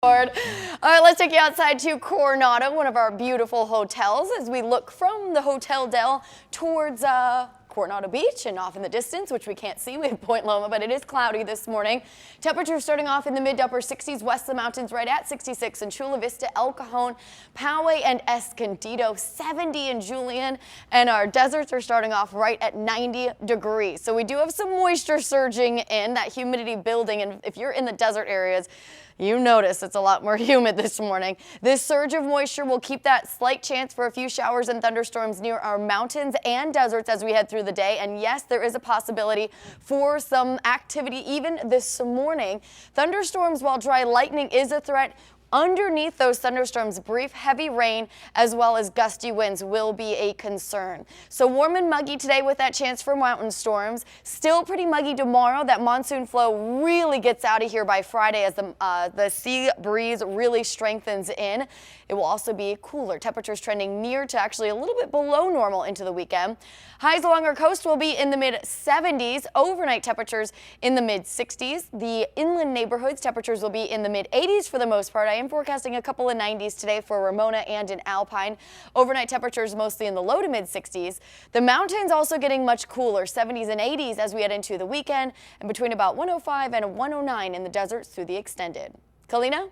All right, let's take you outside to Coronado, one of our beautiful hotels, as we look from the Hotel Del towards Coronado Beach and off in the distance, which we can't see. We have Point Loma, but it is cloudy this morning. Temperatures starting off in the mid to upper 60s west of the mountains, right at 66 in Chula Vista, El Cajon, Poway, and Escondido, 70 in Julian, and our deserts are starting off right at 90 degrees. So we do have some moisture surging in, that humidity building, and if you're in the desert areas, you notice it's a lot more humid this morning. This surge of moisture will keep that slight chance for a few showers and thunderstorms near our mountains and deserts as we head through the day. And yes, there is a possibility for some activity even this morning. Thunderstorms, while dry lightning is a threat, underneath those thunderstorms, brief heavy rain as well as gusty winds will be a concern. So warm and muggy today with that chance for mountain storms. Still pretty muggy tomorrow. That monsoon flow really gets out of here by Friday as the sea breeze really strengthens in. It will also be cooler. Temperatures trending near to actually a little bit below normal into the weekend. Highs along our coast will be in the mid 70s. Overnight temperatures in the mid 60s. The inland neighborhoods temperatures will be in the mid 80s for the most part. I am forecasting a couple of 90s today for Ramona and in Alpine. Overnight temperatures mostly in the low to mid 60s. The mountains also getting much cooler, 70s and 80s as we head into the weekend, and between about 105 and 109 in the deserts through the extended. Kalina?